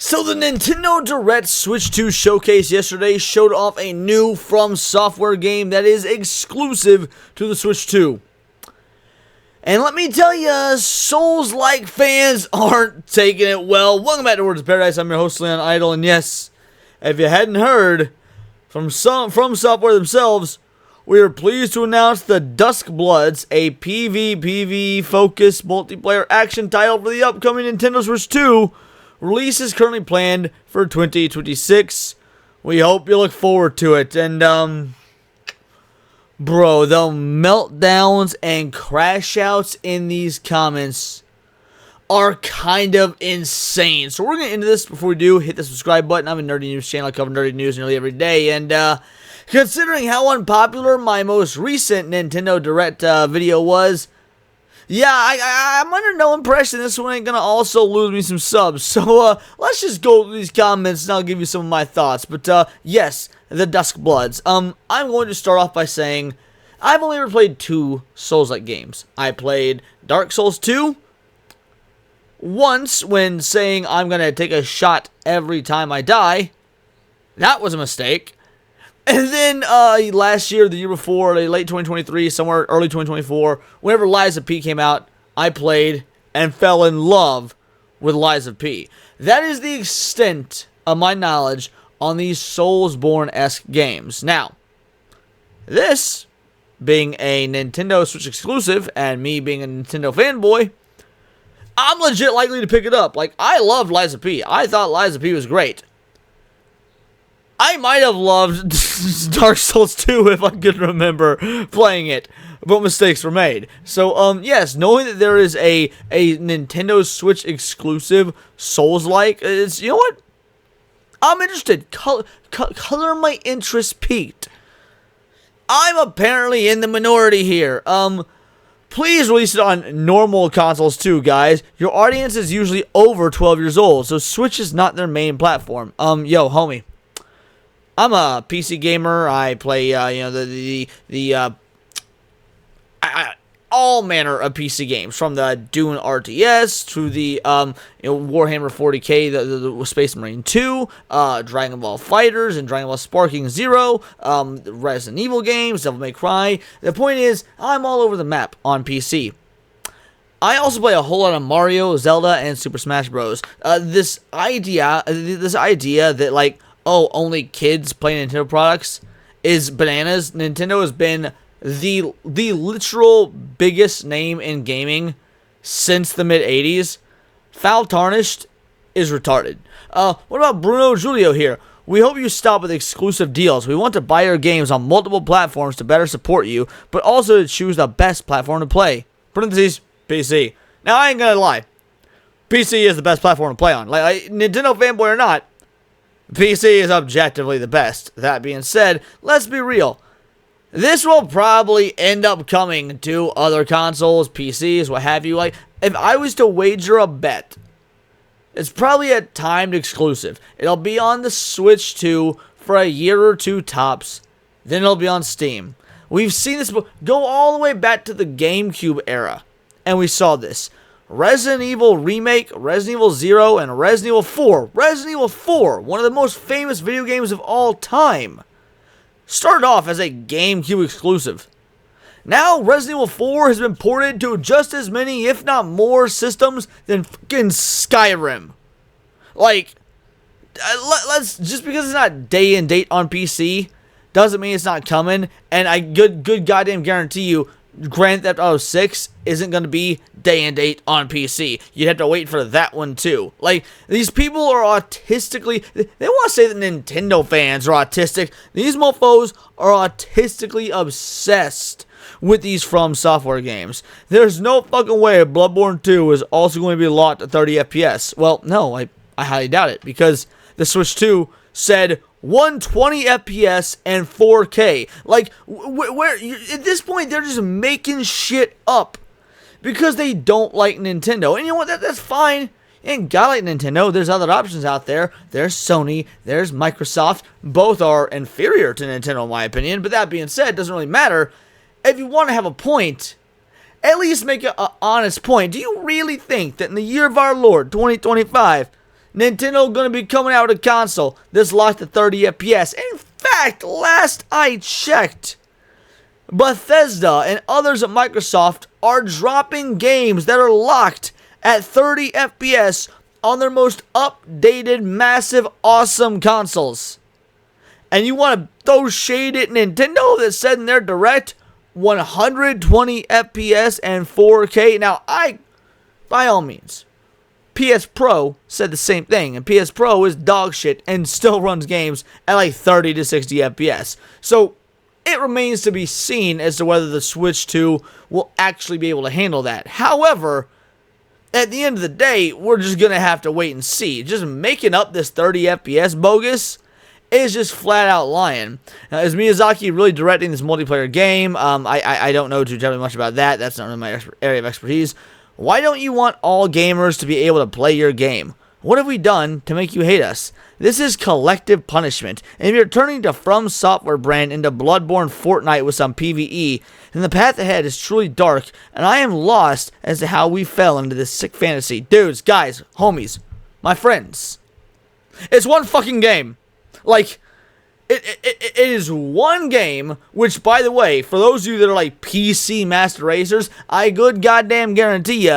So the Nintendo Direct Switch 2 showcase yesterday showed off a new FROMSOFTWARE game that is exclusive to the Switch 2. And let me tell you, Souls-like fans aren't taking it well. Welcome back to Words of Paradise. I'm your host, Leon Idol, and yes, if you hadn't heard from FROMSOFTWARE themselves, we are pleased to announce the Duskbloods, a PvP-focused multiplayer action title for the upcoming Nintendo Switch 2. Release is currently planned for 2026. We hope you look forward to it. And, bro, the meltdowns and crash outs in these comments are kind of insane. So we're going to get into this. Before we do, hit the subscribe button. I'm a nerdy news channel. I cover nerdy news nearly every day. And, considering how unpopular my most recent Nintendo Direct video was, yeah, I'm under no impression this one ain't gonna also lose me some subs. So, let's just go through these comments and I'll give you some of my thoughts. But, yes, the Duskbloods. I'm going to start off by saying I've only ever played two Souls-like games. I played Dark Souls 2 once when saying I'm gonna take a shot every time I die. That was a mistake. And then, last year, the year before, late 2023, somewhere early 2024, whenever Lies of P came out, I played and fell in love with Lies of P. That is the extent of my knowledge on these Soulsborne-esque games. Now, this being a Nintendo Switch exclusive, and me being a Nintendo fanboy, I'm legit likely to pick it up. Like, I loved Lies of P. I thought Lies of P was great. I might have loved Dark Souls 2 if I could remember playing it, but mistakes were made. So, yes, knowing that there is a Nintendo Switch exclusive Souls-like, it's, you know what? I'm interested. Color my interest peaked. I'm apparently in the minority here. Please release it on normal consoles too, guys. Your audience is usually over 12 years old, so Switch is not their main platform. Yo, homie. I'm a PC gamer. I play, all manner of PC games, from the Dune RTS to the, Warhammer 40k, the Space Marine 2, Dragon Ball FighterZ and Dragon Ball Sparking Zero, Resident Evil games, Devil May Cry. The point is, I'm all over the map on PC. I also play a whole lot of Mario, Zelda, and Super Smash Bros. This idea that, like, oh, only kids play Nintendo products is bananas. Nintendo has been the literal biggest name in gaming since the mid-'80s. Foul Tarnished is retarded. What about Bruno Julio here? We hope you stop with exclusive deals. We want to buy your games on multiple platforms to better support you, but also to choose the best platform to play. Parentheses, PC. Now, I ain't gonna lie. PC is the best platform to play on. Like Nintendo fanboy or not, PC is objectively the best. That being said, let's be real. This will probably end up coming to other consoles, PCs, what have you. Like, if I was to wager a bet, it's probably a timed exclusive. It'll be on the Switch 2 for a year or two tops. Then it'll be on Steam. We've seen this go all the way back to the GameCube era, and we saw this. Resident Evil Remake, Resident Evil 0, and Resident Evil 4. Resident Evil 4, one of the most famous video games of all time, started off as a GameCube exclusive. Now, Resident Evil 4 has been ported to just as many, if not more, systems than fucking Skyrim. Like, let's just because it's not day and date on PC doesn't mean it's not coming. And I good goddamn guarantee you, Grand Theft Auto 6 isn't going to be day and date on PC. You'd have to wait for that one too. Like, these people are autistically, they want to say that Nintendo fans are autistic. These mofos are autistically obsessed with these FROMSOFTWARE games. There's no fucking way Bloodborne 2 is also going to be locked at 30 FPS. Well, no, I highly doubt it, because the Switch 2 said 120 FPS and 4K. Like, where at this point, they're just making shit up because they don't like Nintendo. And you know what? That's fine. You ain't gotta like Nintendo. There's other options out there. There's Sony. There's Microsoft. Both are inferior to Nintendo, in my opinion. But that being said, it doesn't really matter. If you want to have a point, at least make an honest point. Do you really think that in the year of our Lord, 2025, Nintendo gonna be coming out with a console that's locked at 30 FPS. In fact, last I checked, Bethesda and others at Microsoft are dropping games that are locked at 30 FPS on their most updated, massive, awesome consoles. And you want to throw shade at Nintendo that said in their direct 120 FPS and 4K? Now, by all means, PS Pro said the same thing, and PS Pro is dog shit and still runs games at like 30 to 60 FPS. So, it remains to be seen as to whether the Switch 2 will actually be able to handle that. However, at the end of the day, we're just going to have to wait and see. Just making up this 30 FPS bogus is just flat out lying. Now, is Miyazaki really directing this multiplayer game? I don't know too terribly much about that. That's not really my area of expertise. Why don't you want all gamers to be able to play your game? What have we done to make you hate us? This is collective punishment. And if you're turning to FromSoftware brand into bloodborne Fortnite with some PvE, then the path ahead is truly dark, and I am lost as to how we fell into this sick fantasy. Dudes, guys, homies, my friends. It's one fucking game. Like, it is one game, which, by the way, for those of you that are like PC master racers, I good goddamn guarantee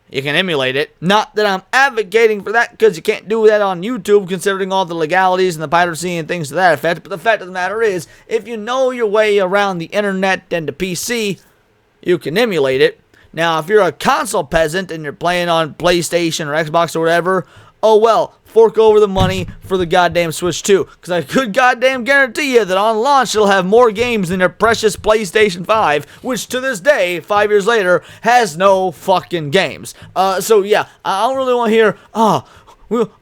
you can emulate it. Not that I'm advocating for that, because you can't do that on YouTube, considering all the legalities and the piracy and things to that effect. But the fact of the matter is, if you know your way around the internet and the PC, you can emulate it. Now, if you're a console peasant and you're playing on PlayStation or Xbox or whatever, oh well, fork over the money for the goddamn Switch 2. Because I could goddamn guarantee you that on launch it'll have more games than your precious PlayStation 5, which to this day, 5 years later, has no fucking games. So yeah, I don't really want to hear,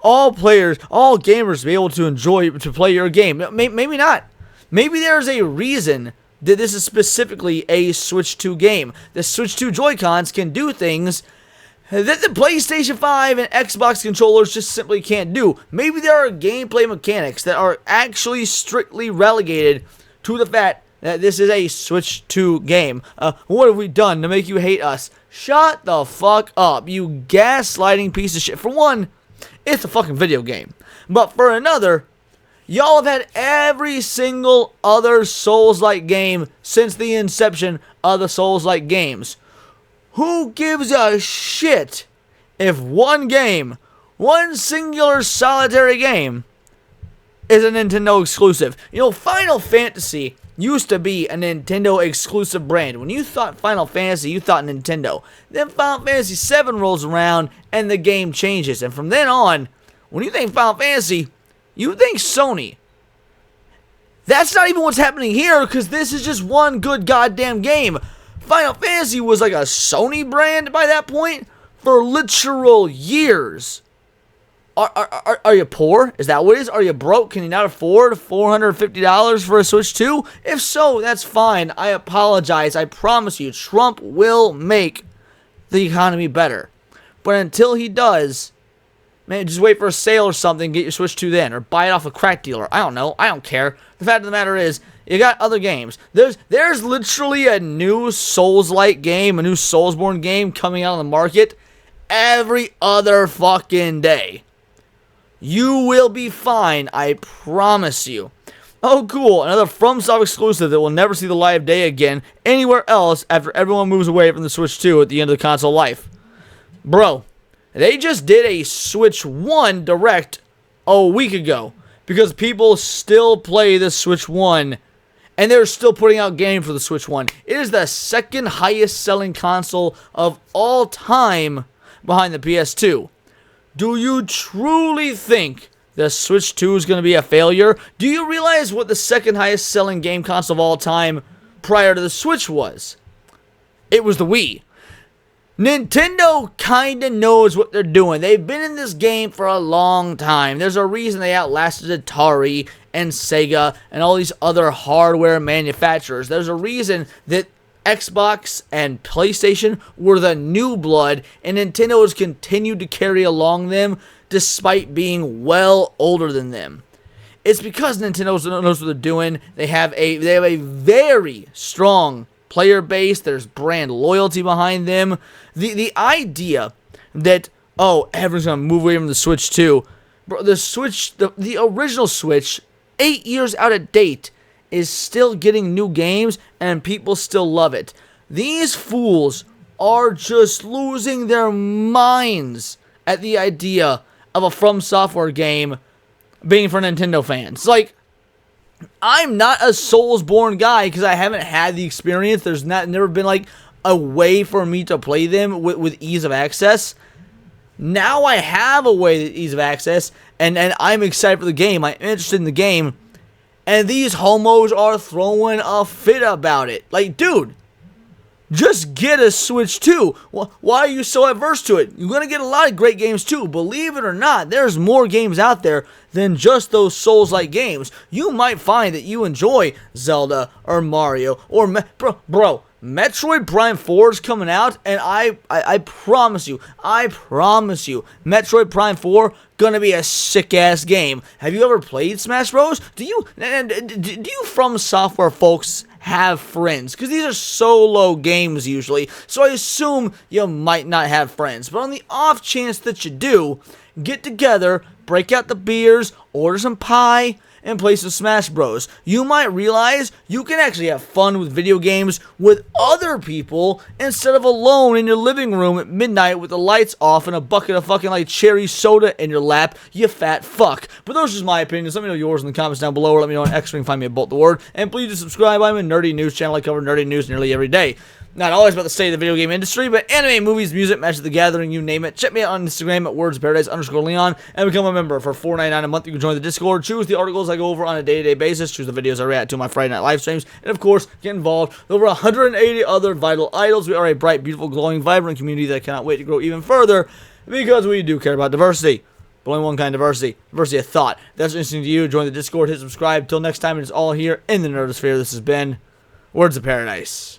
all players, all gamers be able to enjoy, to play your game. Maybe not. Maybe there's a reason that this is specifically a Switch 2 game. The Switch 2 Joy-Cons can do things that the PlayStation 5 and Xbox controllers just simply can't do. Maybe there are gameplay mechanics that are actually strictly relegated to the fact that this is a Switch 2 game. What have we done to make you hate us? Shut the fuck up, you gaslighting piece of shit. For one, it's a fucking video game. But for another, y'all have had every single other Souls-like game since the inception of the Souls-like games. Who gives a shit if one game, one singular solitary game, is a Nintendo exclusive? You know, Final Fantasy used to be a Nintendo exclusive brand. When you thought Final Fantasy, you thought Nintendo. Then Final Fantasy VII rolls around and the game changes. And from then on, when you think Final Fantasy, you think Sony. That's not even what's happening here, because this is just one good goddamn game. Final Fantasy was like a Sony brand by that point for literal years. Are you poor? Is that what it is? Are you broke? Can you not afford $450 for a Switch 2? If so, that's fine. I apologize. I promise you, Trump will make the economy better. But until he does, man, just wait for a sale or something, get your Switch 2 then, or buy it off a crack dealer. I don't know. I don't care. The fact of the matter is, you got other games. There's literally a new Souls-like game, a new Soulsborne game coming out on the market every other fucking day. You will be fine, I promise you. Oh, cool. Another FromSoft exclusive that will never see the light of day again anywhere else after everyone moves away from the Switch 2 at the end of the console life. Bro, they just did a Switch 1 Direct a week ago because people still play the Switch 1, and they're still putting out games for the Switch 1. It is the second highest selling console of all time behind the PS2. Do you truly think the Switch 2 is going to be a failure? Do you realize what the second highest selling game console of all time prior to the Switch was? It was the Wii. Nintendo kinda knows what they're doing. They've been in this game for a long time. There's a reason they outlasted Atari and Sega and all these other hardware manufacturers. There's a reason that Xbox and PlayStation were the new blood, and Nintendo has continued to carry along them despite being well older than them. It's because Nintendo knows what they're doing. They have a very strong player base. There's brand loyalty behind them. The idea that oh, everyone's gonna move away from the Switch too. Bro, the Switch, the original Switch, 8 years out of date, is still getting new games and people still love it. These fools are just losing their minds at the idea of a FromSoftware game being for Nintendo fans. Like, I'm not a Soulsborne guy because I haven't had the experience. There's never been like a way for me to play them with ease of access. Now I have a way with ease of access, and I'm excited for the game. I'm interested in the game, and these homos are throwing a fit about it. Like, dude, just get a Switch too. Why are you so adverse to it? You're going to get a lot of great games too. Believe it or not, there's more games out there than just those Souls-like games. You might find that you enjoy Zelda or Mario or... Bro, Metroid Prime 4 is coming out, and I promise you, Metroid Prime 4 gonna be a sick-ass game. Have you ever played Smash Bros? Do you FromSoftware folks have friends? Because these are solo games usually, so I assume you might not have friends. But on the off chance that you do, get together, break out the beers, order some pie, and play some Smash Bros. You might realize you can actually have fun with video games with other people instead of alone in your living room at midnight with the lights off and a bucket of fucking like cherry soda in your lap, you fat fuck. But those are just my opinions. Let me know yours in the comments down below, or let me know on X, where you can find me at Bolt the Word. And please do subscribe. I'm a nerdy news channel. I cover nerdy news nearly every day. Not always about the state of the video game industry, but anime, movies, music, Magic the Gathering, you name it. Check me out on Instagram at wordsparadise_Leon and become a member. For $4.99 a month, you can join the Discord, choose the articles I go over on a day-to-day basis, choose the videos I react to my Friday night live streams, and of course, get involved with over 180 other vital idols. We are a bright, beautiful, glowing, vibrant community that cannot wait to grow even further because we do care about diversity. But only one kind of diversity. Diversity of thought. If that's interesting to you, join the Discord, hit subscribe. Till next time, it is all here in the Nerdosphere. This has been Words of Paradise.